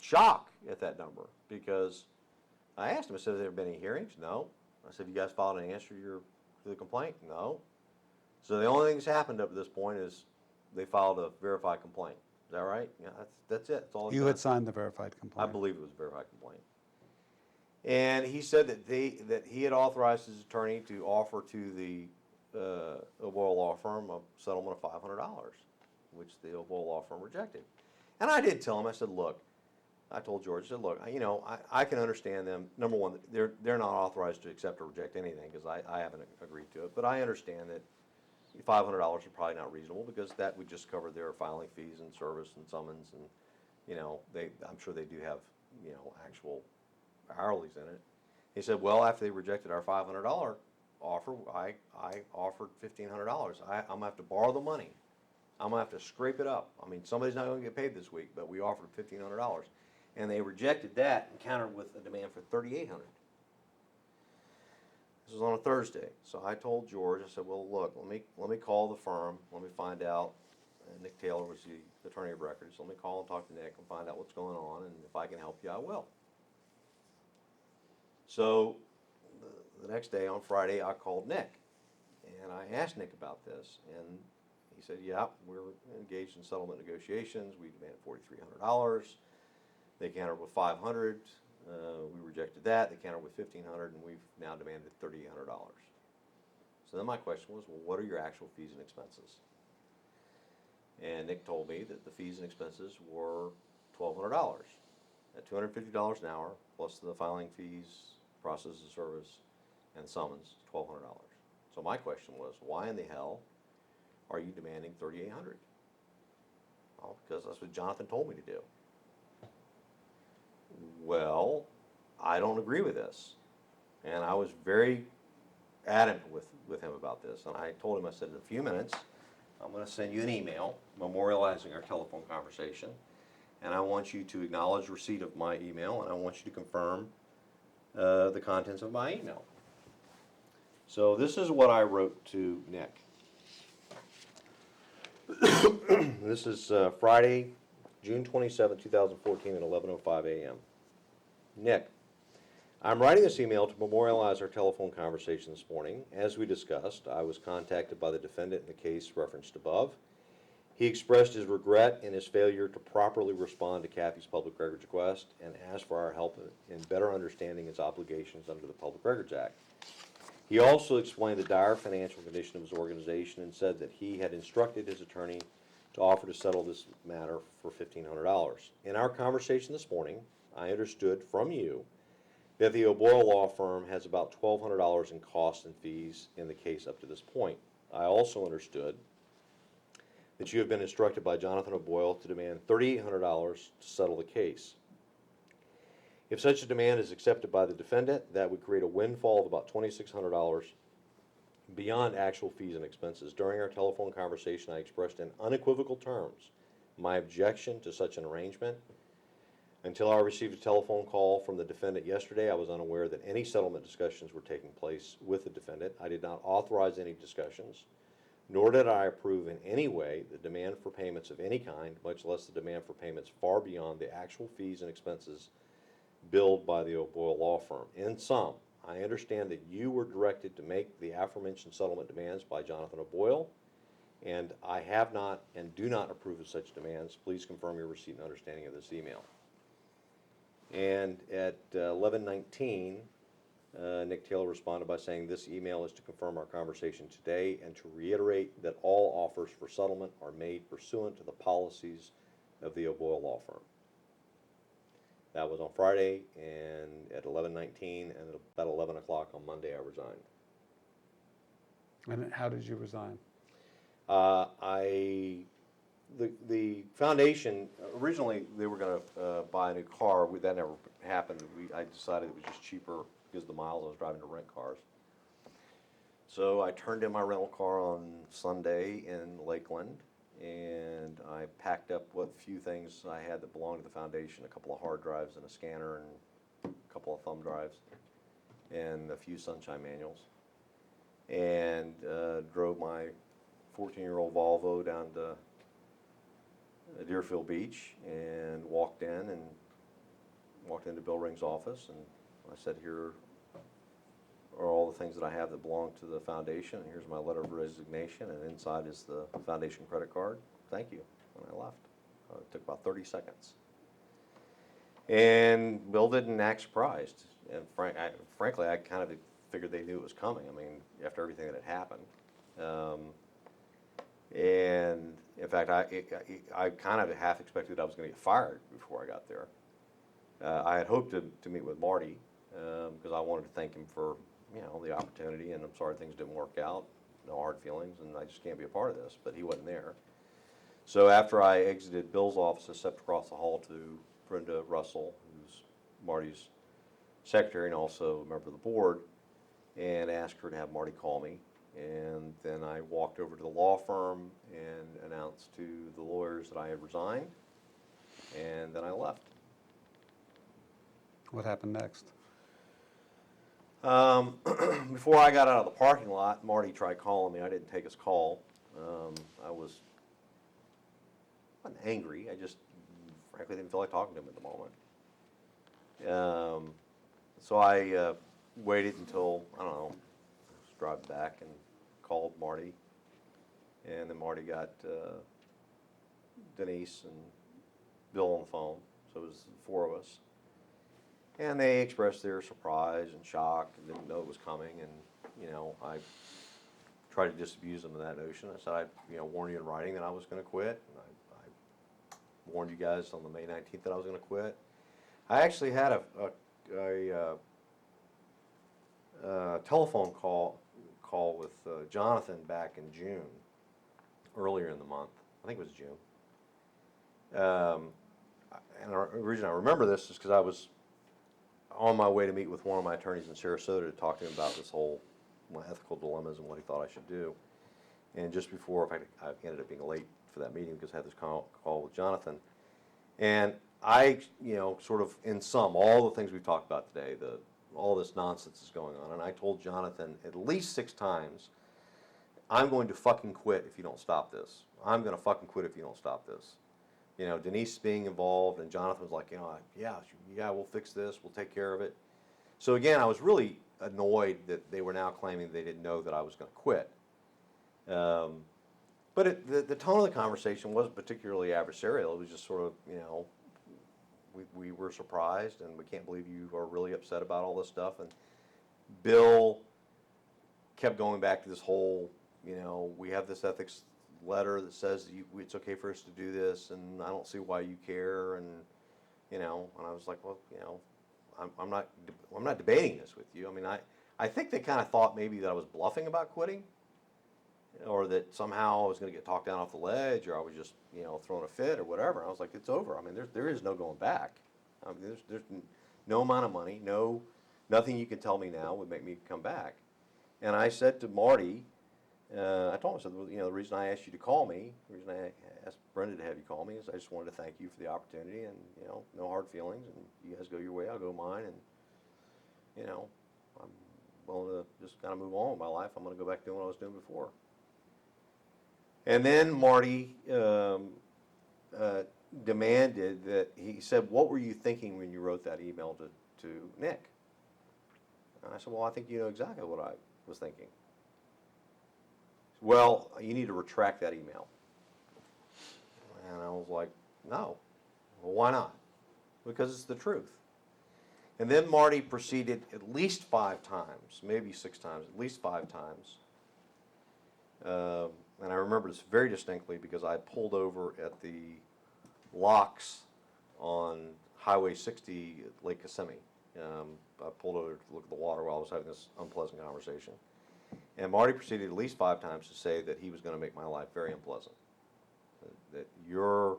shock at that number, because I asked him, I said, have there been any hearings? No. I said, have you guys filed an answer to the complaint? No. So the only thing that's happened up to this point is they filed a verified complaint. Is that right? Yeah, that's it. That's all. You had signed the verified complaint. I believe it was a verified complaint. And he said that he had authorized his attorney to offer to the O'Boyle law firm a settlement of $500, which the O'Boyle law firm rejected. And I did tell him, I said, look, I told George, I said, look, I can understand them. Number one, they're not authorized to accept or reject anything, because I haven't agreed to it. But I understand that $500 is probably not reasonable, because that would just cover their filing fees and service and summons, and I'm sure they do have actual hourlies in it. He said, well, after they rejected our $500 offer, I offered $1,500. I'm gonna have to borrow the money. I'm gonna have to scrape it up. I mean, somebody's not gonna get paid this week, but we offered $1,500, and they rejected that and countered with a demand for $3,800. This was on a Thursday, so I told George, I said, well, look, let me call the firm, let me find out. And Nick Taylor was the attorney of record, so let me call and talk to Nick and find out what's going on, and if I can help you, I will. So the next day, on Friday, I called Nick, and I asked Nick about this, and he said, yeah, we're engaged in settlement negotiations. We demanded $4,300. They countered with $500. We rejected that. They countered with $1,500, and we've now demanded $3,800. So then my question was, well, what are your actual fees and expenses? And Nick told me that the fees and expenses were $1,200 at $250 an hour, plus the filing fees, process of service, and summons, $1,200. So my question was, why in the hell are you demanding $3,800? Well, because that's what Jonathan told me to do. Well, I don't agree with this. And I was very adamant with him about this. And I told him, I said, in a few minutes, I'm going to send you an email memorializing our telephone conversation. And I want you to acknowledge receipt of my email, and I want you to confirm the contents of my email. So this is what I wrote to Nick. This is Friday, June 27, 2014 at 11:05 a.m. Nick, I'm writing this email to memorialize our telephone conversation this morning. As we discussed, I was contacted by the defendant in the case referenced above. He expressed his regret in his failure to properly respond to Kathy's public records request and asked for our help in better understanding his obligations under the Public Records Act. He also explained the dire financial condition of his organization and said that he had instructed his attorney to offer to settle this matter for $1,500. In our conversation this morning, I understood from you that the O'Boyle law firm has about $1,200 in costs and fees in the case up to this point. I also understood that you have been instructed by Jonathan O'Boyle to demand $3,800 to settle the case. If such a demand is accepted by the defendant, that would create a windfall of about $2,600 beyond actual fees and expenses. During our telephone conversation, I expressed in unequivocal terms my objection to such an arrangement. Until I received a telephone call from the defendant yesterday, I was unaware that any settlement discussions were taking place with the defendant. I did not authorize any discussions, nor did I approve in any way the demand for payments of any kind, much less the demand for payments far beyond the actual fees and expenses billed by the O'Boyle law firm. In sum, I understand that you were directed to make the aforementioned settlement demands by Jonathan O'Boyle, and I have not and do not approve of such demands. Please confirm your receipt and understanding of this email. And at 11:19, Nick Taylor responded by saying, this email is to confirm our conversation today and to reiterate that all offers for settlement are made pursuant to the policies of the O'Boyle law firm. That was on Friday, and at 11:19, and at about 11 o'clock on Monday, I resigned. And how did you resign? The foundation, originally they were going to buy a new car. That never happened. I decided it was just cheaper because of the miles I was driving to rent cars. So I turned in my rental car on Sunday in Lakeland, and I packed up what few things I had that belonged to the foundation, a couple of hard drives and a scanner and a couple of thumb drives and a few Sunshine manuals, and drove my 14-year-old Volvo down to Deerfield Beach and walked in and into Bill Ring's office, and I said, here are all the things that I have that belong to the foundation, and here's my letter of resignation, and inside is the foundation credit card. Thank you. And I left. It took about 30 seconds. And Bill didn't act surprised. And frankly, I kind of figured they knew it was coming. I mean, after everything that had happened. And in fact, I kind of half expected I was going to get fired before I got there. I had hoped to meet with Marty because I wanted to thank him for the opportunity, and I'm sorry things didn't work out. No hard feelings, and I just can't be a part of this. But he wasn't there. So after I exited Bill's office, I stepped across the hall to Brenda Russell, who's Marty's secretary and also a member of the board, and asked her to have Marty call me. And then I walked over to the law firm and announced to the lawyers that I had resigned, and then I left. What happened next? Before I got out of the parking lot, Marty tried calling me. I didn't take his call. I wasn't angry. I just frankly didn't feel like talking to him at the moment. So I waited until, I don't know, I was driving back and called Marty. And then Marty got Denise and Bill on the phone. So it was the four of us. And they expressed their surprise and shock and didn't know it was coming. And, I tried to disabuse them of that notion. I said I'd, warn you in writing that I was going to quit. And I warned you guys on the May 19th that I was going to quit. I actually had a telephone call with Jonathan back in June, earlier in the month. I think it was June. And the reason I remember this is because I was on my way to meet with one of my attorneys in Sarasota to talk to him about this whole my ethical dilemmas and what he thought I should do. And just before, in fact, I ended up being late for that meeting because I had this call with Jonathan. And I, sort of in sum, all the things we've talked about today, all this nonsense is going on. And I told Jonathan at least 6 times, I'm going to fucking quit if you don't stop this. I'm going to fucking quit if you don't stop this. Denise being involved, and Jonathan was like, yeah, we'll fix this, we'll take care of it. So again, I was really annoyed that they were now claiming they didn't know that I was going to quit. But the tone of the conversation wasn't particularly adversarial. It was just sort of, we were surprised, and we can't believe you are really upset about all this stuff. And Bill kept going back to this whole, we have this ethics letter that says it's okay for us to do this, and I don't see why you care. And and I was like, well, I'm not debating this with you. I mean, I think they kind of thought maybe that I was bluffing about quitting, or that somehow I was going to get talked down off the ledge, or I was just throwing a fit or whatever. I was like, it's over. I mean, there is no going back. I mean, there's no amount of money, nothing you can tell me now would make me come back. And I said to Marty, I told him, I said, the reason I asked you to call me, the reason I asked Brenda to have you call me is I just wanted to thank you for the opportunity, and, no hard feelings, and you guys go your way, I'll go mine, and, I'm willing to just kind of move on with my life. I'm going to go back doing what I was doing before. And then Marty demanded that, he said, what were you thinking when you wrote that email to Nick? And I said, well, I think you know exactly what I was thinking. Well, you need to retract that email. And I was like, no. Well, why not? Because it's the truth. And then Marty proceeded at least 5 times, maybe 6 times, at least 5 times. And I remember this very distinctly because I pulled over at the locks on Highway 60 at Lake Kissimmee. I pulled over to look at the water while I was having this unpleasant conversation. And Marty proceeded at least 5 times to say that he was going to make my life very unpleasant. That your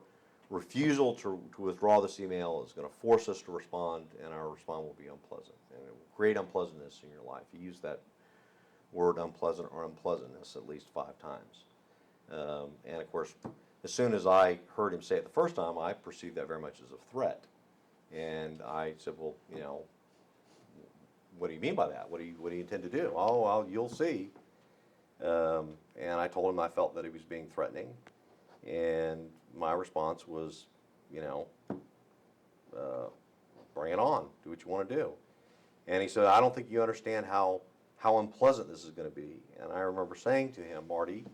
refusal to withdraw this email is going to force us to respond, and our response will be unpleasant. And it will create unpleasantness in your life. He used that word unpleasant or unpleasantness at least 5 times. And of course, as soon as I heard him say it the first time, I perceived that very much as a threat. And I said, well, what do you mean by that? What do you intend to do? Oh, well, you'll see. And I told him I felt that he was being threatening. And my response was, bring it on, do what you want to do. And he said, I don't think you understand how unpleasant this is going to be. And I remember saying to him, Marty,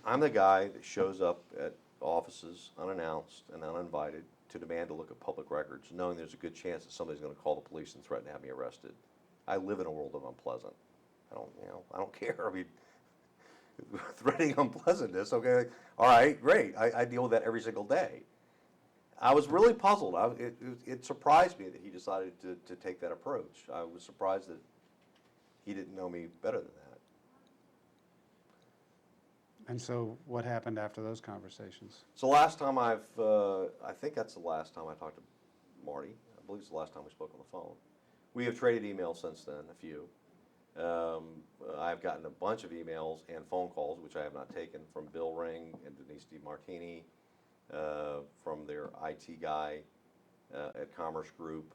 I'm the guy that shows up at offices unannounced and uninvited to demand to look at public records, knowing there's a good chance that somebody's going to call the police and threaten to have me arrested. I live in a world of unpleasant. I don't care. I mean, threatening unpleasantness, okay, all right, great. I deal with that every single day. I was really puzzled. It surprised me that he decided to take that approach. I was surprised that he didn't know me better than that. And so what happened after those conversations? So last time I think that's the last time I talked to Marty. I believe it's the last time we spoke on the phone. We have traded emails since then, a few. I've gotten a bunch of emails and phone calls, which I have not taken, from Bill Ring and Denise DiMartini, from their IT guy at Commerce Group.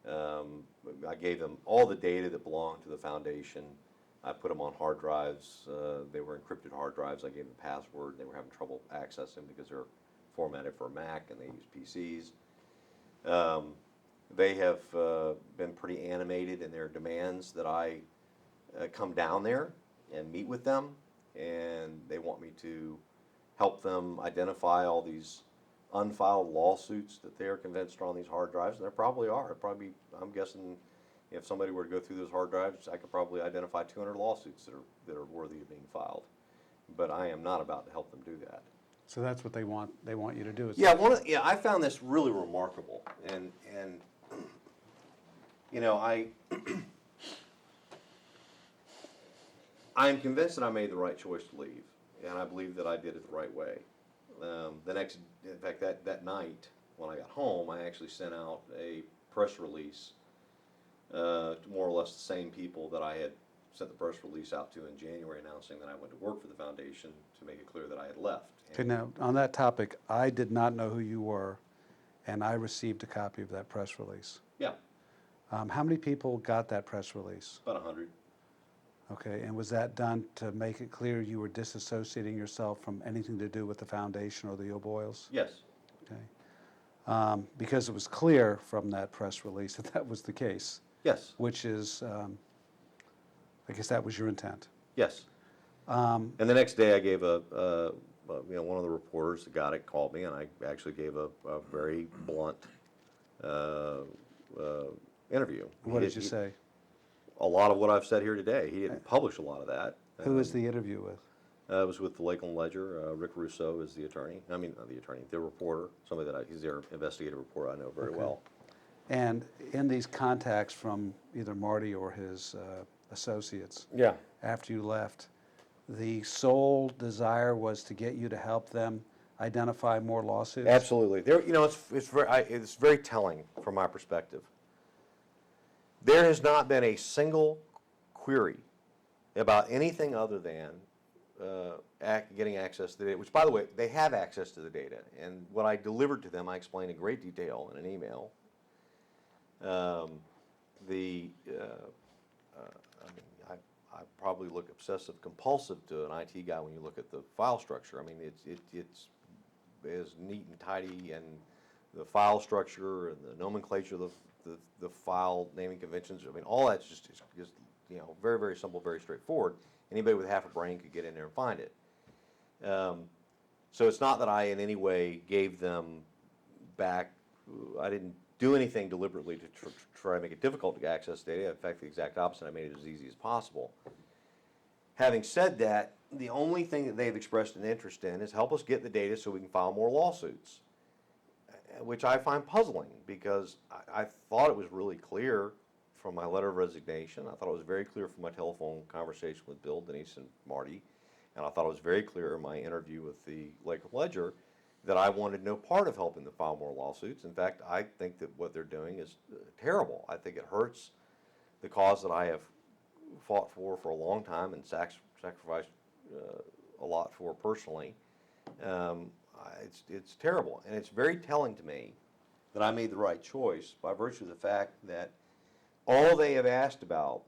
I gave them all the data that belonged to the foundation. I put them on hard drives. They were encrypted hard drives. I gave them the password. They were having trouble accessing because they're formatted for a Mac and they use PCs. They have been pretty animated in their demands that I come down there and meet with them, and they want me to help them identify all these unfiled lawsuits that they are convinced are on these hard drives, and there probably are. I'm guessing if somebody were to go through those hard drives, I could probably identify 200 lawsuits that are worthy of being filed. But I am not about to help them do that. So that's what they want you to do. Yeah, I found this really remarkable, and you know, I'm convinced that I made the right choice to leave, and I believe that I did it the right way. In fact, that night when I got home, I actually sent out a press release to more or less the same people that I had sent the press release out to in January, announcing that I went to work for the foundation, to make it clear that I had left. Okay, now, on that topic, I did not know who you were, and I received a copy of that press release. Yeah, How many people got that press release? about 100. Okay, and was that done to make it clear you were disassociating yourself from anything to do with the foundation or the O'Boyles? Yes. Okay. Because it was clear from that press release that that was the case. Yes. Which is, I guess that was your intent. Yes. And the next day I gave one of the reporters that got it called me, and I actually gave a very blunt interview. What did you say? A lot of what I've said here today. He didn't publish a lot of that. Who was the interview with? It was with the Lakeland Ledger. Rick Russo is the attorney. I mean, not the attorney, the reporter. Somebody he's their investigative reporter I know very well. And in these contacts from either Marty or his associates, Yeah. after you left, the sole desire was to get you to help them identify more lawsuits? Absolutely. It's very telling from my perspective. There has not been a single query about anything other than getting access to the data, which, by the way, they have access to the data. And what I delivered to them, I explained in great detail in an email. I probably look obsessive compulsive to an IT guy when you look at the file structure. I mean, it's as neat and tidy, and the file structure and the nomenclature of the file naming conventions. I mean, all that's just very, very simple, very straightforward. Anybody with half a brain could get in there and find it. So it's not that I in any way gave them back. I didn't do anything deliberately to try to make it difficult to access data. In fact, the exact opposite. I made it as easy as possible. Having said that, the only thing that they've expressed an interest in is help us get the data so we can file more lawsuits, which I find puzzling, because I thought it was really clear from my letter of resignation. I thought it was very clear from my telephone conversation with Bill, Denise, and Marty, and I thought it was very clear in my interview with the Lakeland Ledger that I wanted no part of helping them file more lawsuits. In fact, I think that what they're doing is terrible. I think it hurts the cause that I have fought for a long time and sacrificed a lot for personally. It's terrible, and it's very telling to me that I made the right choice by virtue of the fact that all they have asked about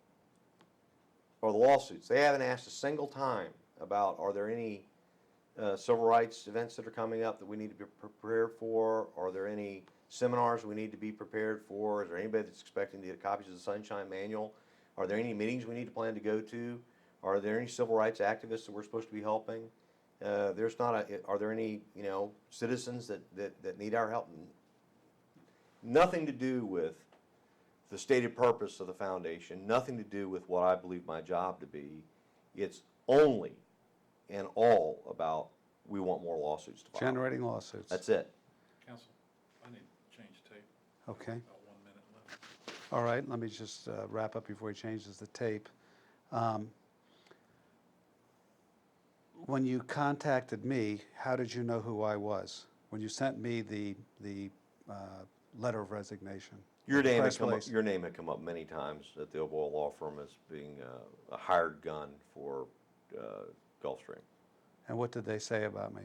are the lawsuits. They haven't asked a single time about, are there any civil rights events that are coming up that we need to be prepared for? Are there any seminars we need to be prepared for? Is there anybody that's expecting to get copies of the Sunshine Manual? Are there any meetings we need to plan to go to? Are there any civil rights activists that we're supposed to be helping? Are there any, citizens that need our help? Nothing to do with the stated purpose of the foundation, nothing to do with what I believe my job to be. It's only and all about we want more lawsuits to file. Generating lawsuits. That's it. Counsel, I need to change tape. Okay. About 1 minute left. All right, let me just wrap up before he changes the tape. When you contacted me, how did you know who I was? When you sent me the letter of resignation? Your name, press release. your name had come up many times at the O'Boyle Law Firm as being a hired gun for Gulfstream. And what did they say about me?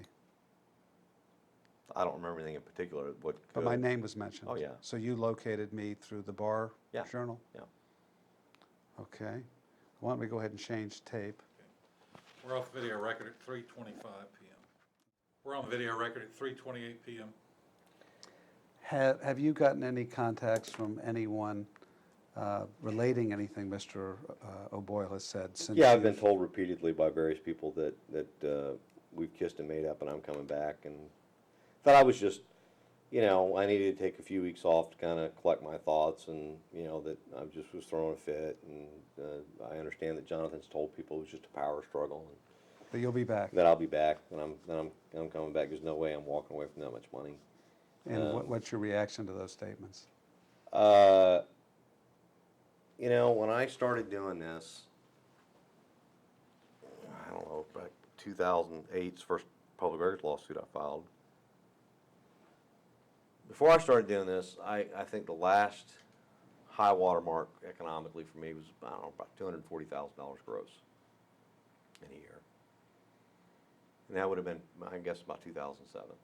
I don't remember anything in particular. But my name was mentioned. Oh, yeah. So you located me through the Bar Yeah. Journal? Yeah. Okay. Why don't we go ahead and change tape? We're off video record at 3:25 p.m. We're on the video record at 3:28 p.m. Have you gotten any contacts from anyone relating anything Mr. O'Boyle has said since? Yeah, I've been told repeatedly by various people that we've kissed and made up and I'm coming back, and that I was just, I needed to take a few weeks off to kind of collect my thoughts, and, that I just was throwing a fit, and I understand that Jonathan's told people it was just a power struggle, and But you'll be back. that I'll be back, and I'm coming back. There's no way I'm walking away from that much money. And what's your reaction to those statements? When I started doing this, I don't know, back 2008's first public records lawsuit I filed. Before I started doing this, I think the last high water mark economically for me was, I don't know, about $240,000 gross in a year. And that would have been, I guess, about 2007.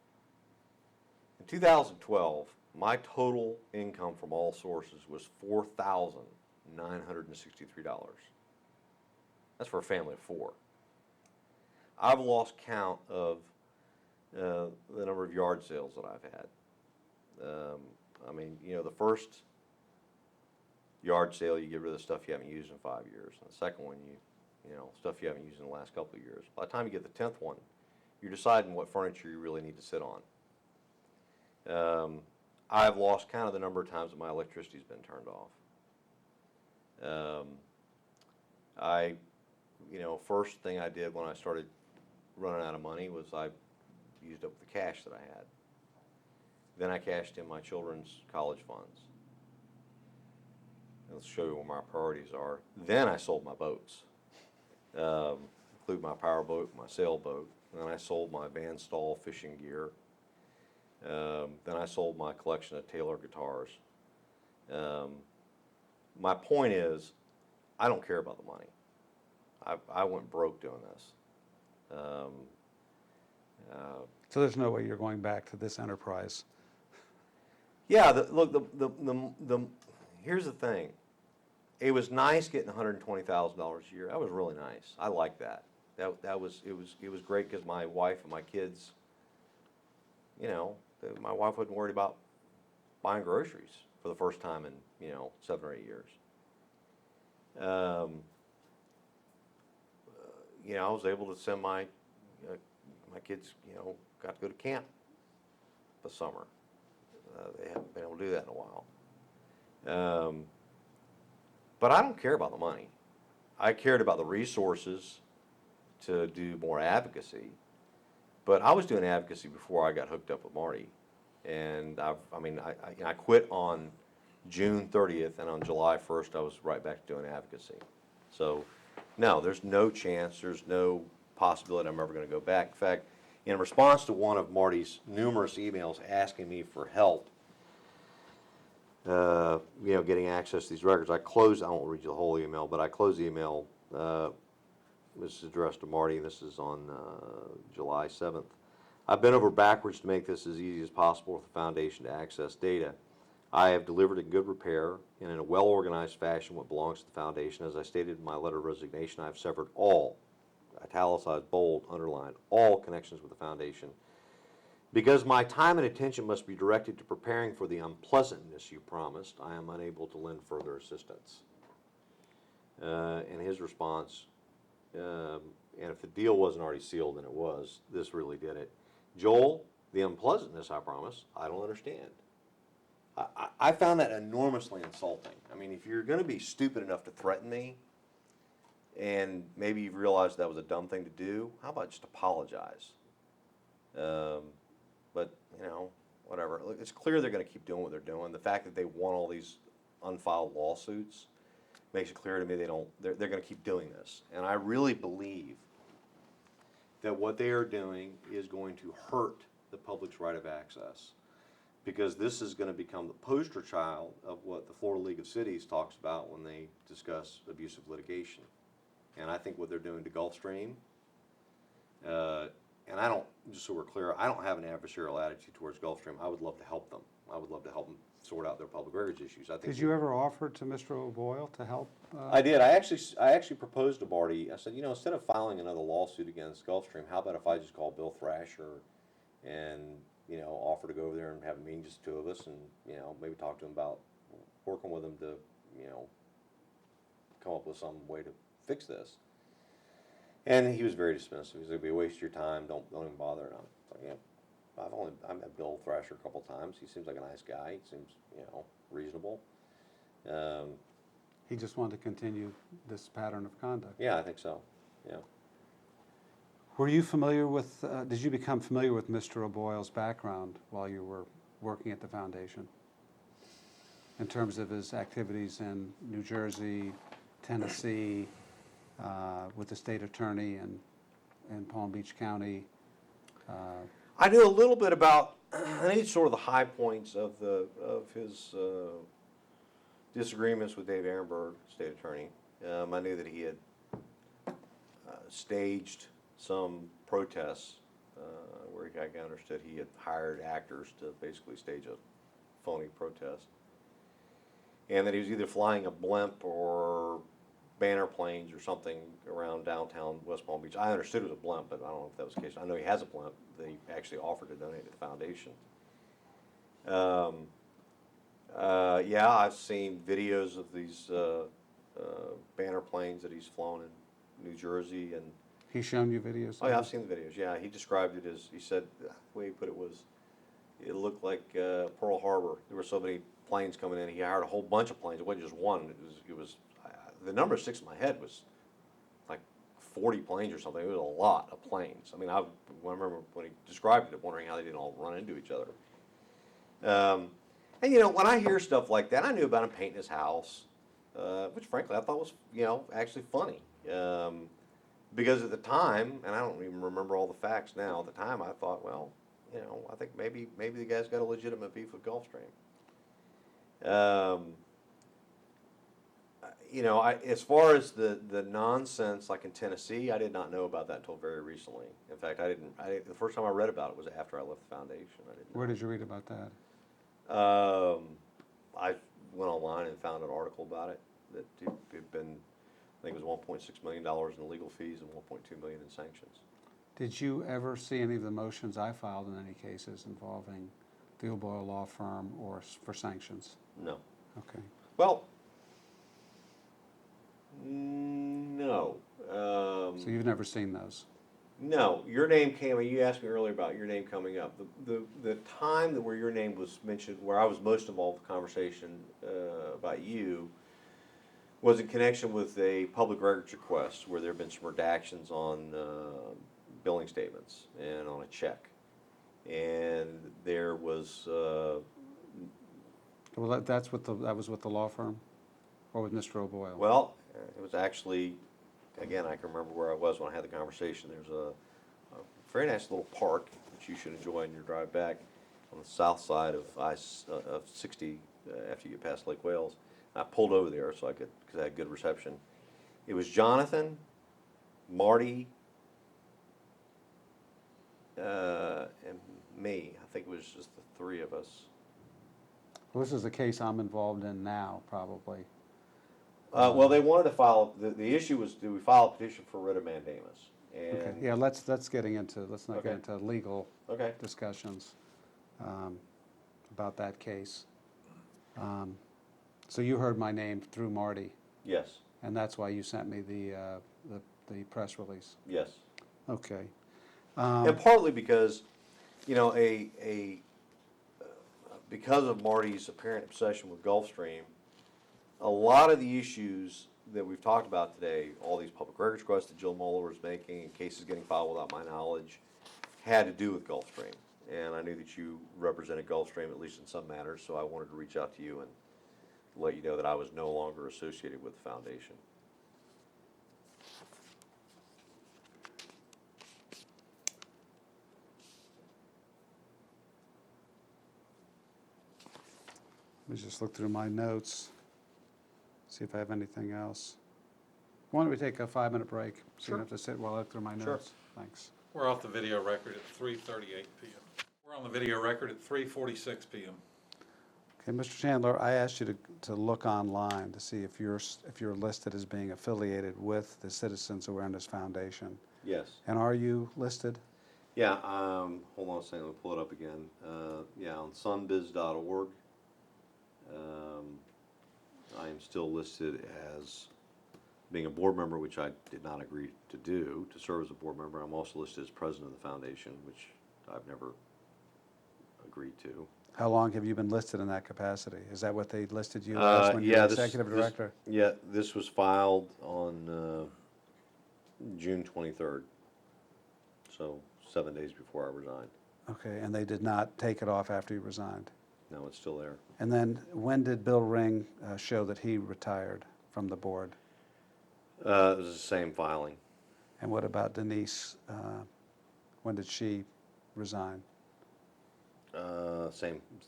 In 2012, my total income from all sources was $4,963. That's for a family of four. I've lost count of the number of yard sales that I've had. The first yard sale, you get rid of the stuff you haven't used in 5 years. And the second one, stuff you haven't used in the last couple of years. By the time you get the 10th one, you're deciding what furniture you really need to sit on. I've lost count of the number of times that my electricity's been turned off. First thing I did when I started running out of money was I used up the cash that I had. Then I cashed in my children's college funds. Let's show you where my priorities are. Then I sold my boats, include my power boat, my sailboat. Then I sold my Van Staal fishing gear. Then I sold my collection of Taylor guitars. My point is, I don't care about the money. I went broke doing this. So there's no way you're going back to this enterprise. Yeah, here's the thing. It was nice getting $120,000 a year. That was really nice. I like that. It was great because my wife and my kids, my wife wasn't worried about buying groceries for the first time in 7 or 8 years. I was able to send my kids, got to go to camp this summer. They haven't been able to do that in a while. But I don't care about the money. I cared about the resources to do more advocacy. But I was doing advocacy before I got hooked up with Marty. And I quit on June 30th, and on July 1st, I was right back to doing advocacy. So, no, there's no chance, there's no possibility I'm ever going to go back. In fact, in response to one of Marty's numerous emails asking me for help, getting access to these records, I won't read you the whole email, but I closed the email. This is addressed to Marty, and this is on July 7th. I've been over backwards to make this as easy as possible for the Foundation to access data. I have delivered in good repair and in a well-organized fashion what belongs to the Foundation. As I stated in my letter of resignation, I have severed all, italicized, bold, underlined, all connections with the Foundation Because my time and attention must be directed to preparing for the unpleasantness you promised, I am unable to lend further assistance. And his response, and if the deal wasn't already sealed, then it was, this really did it. Joel, the unpleasantness I promised, I don't understand. I found that enormously insulting. I mean, if you're going to be stupid enough to threaten me, and maybe you've realized that was a dumb thing to do, how about just apologize? But, you know, whatever. Look, it's clear they're going to keep doing what they're doing. The fact that they won all these unfiled lawsuits makes it clear to me they're going to keep doing this. And I really believe that what they are doing is going to hurt the public's right of access, because this is going to become the poster child of what the Florida League of Cities talks about when they discuss abusive litigation. And I think what they're doing to Gulfstream, and I don't, just so we're clear, I don't have an adversarial attitude towards Gulfstream. I would love to help them. I would love to help them sort out their public records issues. I think. Did you ever offer to Mr. O'Boyle to help? I did. I actually proposed to Barty. I said, you know, instead of filing another lawsuit against Gulfstream, how about if I just call Bill Thrasher and, you know, offer to go over there and have a meeting, just the two of us, and, you know, maybe talk to him about working with him to, you know, come up with some way to fix this. And he was very dismissive. He said, it'd be a waste of your time. Don't even bother. And I'm like, yeah, I've met Bill Thrasher a couple times. He seems like a nice guy. He seems, you know, reasonable. He just wanted to continue this pattern of conduct. Yeah, I think so. Yeah. Were you familiar with, did you become familiar with Mr. O'Boyle's background while you were working at the foundation? In terms of his activities in New Jersey, Tennessee, with the state attorney in Palm Beach County? I knew a little bit about, I knew sort of the high points of his disagreements with Dave Ehrenberg, state attorney. I knew that he had staged some protests where I understood he had hired actors to basically stage a phony protest. And that he was either flying a blimp or banner planes or something around downtown West Palm Beach. I understood it was a blimp, but I don't know if that was the case. I know he has a blimp that he actually offered to donate to the foundation. Yeah, I've seen videos of these banner planes that he's flown in New Jersey, and He's shown you videos? oh yeah, I've seen the videos. Yeah, he described it as, he said, the way he put it was, it looked like Pearl Harbor. There were so many planes coming in. He hired a whole bunch of planes. It wasn't just one. It was the number 6 in my head was like 40 planes or something. It was a lot of planes. I mean, I remember when he described it, wondering how they didn't all run into each other. And you know, when I hear stuff like that, I knew about him painting his house, which frankly I thought was, you know, actually funny. Because at the time, and I don't even remember all the facts now, at the time I thought, well, you know, I think maybe the guy's got a legitimate beef with Gulfstream. You know, as far as the nonsense like in Tennessee, I did not know about that until very recently. In fact, the first time I read about it was after I left the foundation. I didn't know. Where did you read about that? I went online and found an article about it that had been, I think it was $1.6 million in legal fees and $1.2 million in sanctions. Did you ever see any of the motions I filed in any cases involving the O'Boyle law firm or for sanctions? No. Okay. Well, no. So you've never seen those? No. Your name came, you asked me earlier about your name coming up. The time where your name was mentioned, where I was most involved in the conversation about you, was in connection with a public records request where there have been some redactions on billing statements and on a check. And there was... Well, that was with the law firm, or with Mr. O'Boyle? Well, it was actually, again, I can remember where I was when I had the conversation. There's a very nice little park that you should enjoy on your drive back on the south side of 60 after you get past Lake Wales. I pulled over there so I could, because I had good reception. It was Jonathan, Marty, and me. I think it was just the three of us. Well, this is a case I'm involved in now, probably. Well, they wanted to file, the issue was, do we file a petition for writ of mandamus? Okay, And, yeah, let's not get Okay. into legal okay, discussions about that case. So you heard my name through Marty, yes, and that's why you sent me the press release. yes. Okay. And partly because, because of Marty's apparent obsession with Gulfstream, a lot of the issues that we've talked about today, all these public records requests that Jill Mueller was making, and cases getting filed without my knowledge, had to do with Gulfstream. And I knew that you represented Gulfstream, at least in some matters, so I wanted to reach out to you and let you know that I was no longer associated with the foundation. Let me just look through my notes, see if I have anything else. Why don't we take a 5-minute break? So you Sure. don't have to sit while I look through my Sure. notes. Thanks. We're off the video record at 3:38 PM. We're on the video record at 3:46 PM. Okay, Mr. Chandler, I asked you to look online to see if you're listed as being affiliated with the Citizens Awareness Foundation. Yes. And are you listed? Yeah, hold on a second, let me pull it up again. Yeah, on sunbiz.org, I am still listed as being a board member, which I did not agree to do, to serve as a board member. I'm also listed as president of the foundation, which I've never agreed to. How long have you been listed in that capacity? Is that what they listed you as when you Yeah, were this- executive this- director? Yeah, this was filed on June 23rd, so 7 days before I resigned. Okay, and they did not take it off after you resigned? No, it's still there. And then when did Bill Ring show that he retired from the board? It was the same filing. And what about Denise? When did she resign? It's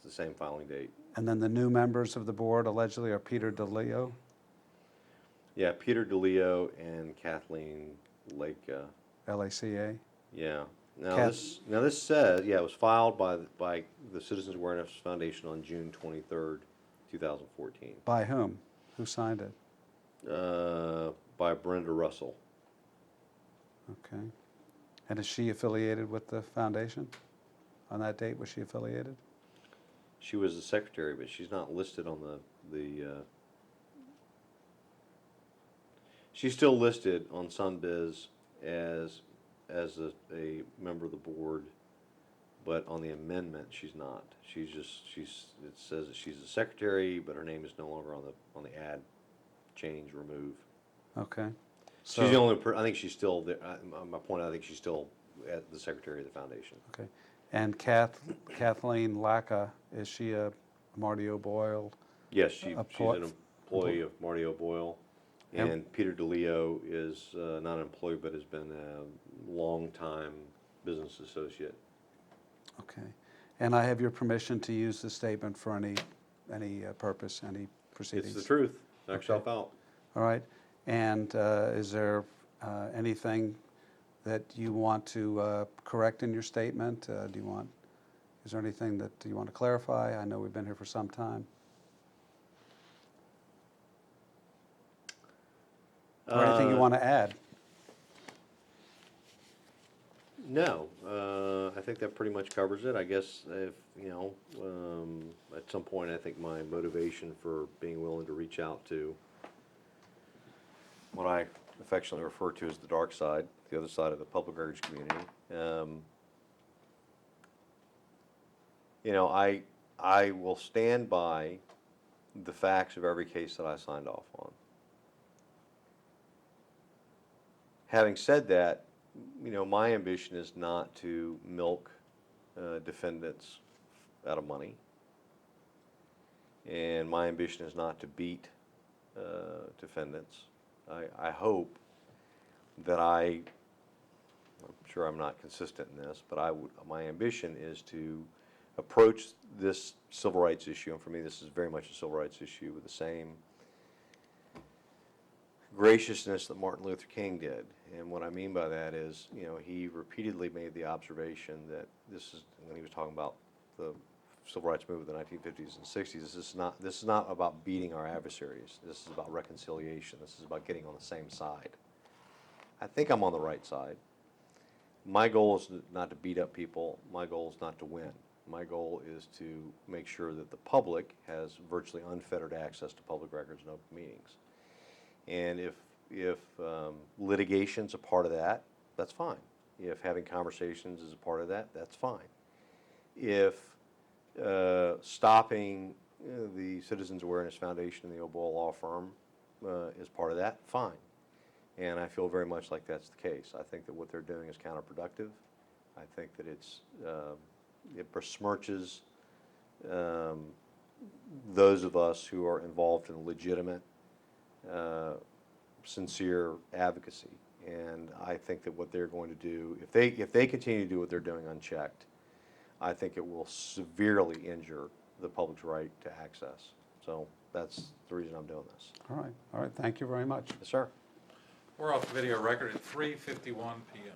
the same filing date. And then the new members of the board allegedly are Peter DeLeo, Yeah, Peter DeLeo and Kathleen Lake. LACA. Yeah. Now Kath- this says, yeah, it was filed by the Citizens Awareness Foundation on June 23rd, 2014. By whom? Who signed it? By Brenda Russell. Okay. And is she affiliated with the foundation? On that date, was she affiliated? She was the secretary, but she's not listed on the. She's still listed on Sunbiz as a member of the board, but on the amendment she's not. It says that she's the secretary, but her name is no longer on the add, change, remove. Okay. She's the only I think she's still there. My point, I think she's still the secretary of the foundation. Okay. And Kathleen Lacka, is she a Marty O'Boyle? Yes, she's an Employ- employee of Marty O'Boyle. Yep. And Peter DeLeo is not an employee, but has been a longtime business associate. Okay. And I have your permission to use this statement for any purpose, any proceedings? It's the truth. Knock Okay. yourself out. All right. And is there anything that you want to correct in your statement? Is there anything that you want to clarify? I know we've been here for some time. Or anything you want to add? No, I think that pretty much covers it. I guess if, at some point, I think my motivation for being willing to reach out to what I affectionately refer to as the dark side, the other side of the public records community. I will stand by the facts of every case that I signed off on. Having said that, my ambition is not to milk defendants out of money. And my ambition is not to beat defendants. I hope that I'm sure I'm not consistent in this, but my ambition is to approach this civil rights issue, and for me this is very much a civil rights issue, with the same graciousness that Martin Luther King did. And what I mean by that is, he repeatedly made the observation that this is, when he was talking about the civil rights movement of the 1950s and 60s, this is not about beating our adversaries. This is about reconciliation. This is about getting on the same side. I think I'm on the right side. My goal is not to beat up people. My goal is not to win. My goal is to make sure that the public has virtually unfettered access to public records and open meetings. And if litigation's a part of that, that's fine. If having conversations is a part of that, that's fine. If stopping the Citizens Awareness Foundation and the O'Boyle Law Firm is part of that, fine. And I feel very much like that's the case. I think that what they're doing is counterproductive. I think that it besmirches those of us who are involved in legitimate, sincere advocacy. And I think that what they're going to do, if they continue to do what they're doing unchecked, I think it will severely injure the public's right to access. So that's the reason I'm doing this. All right, thank you very much. Yes, sir. We're off the video record at 3:51 PM.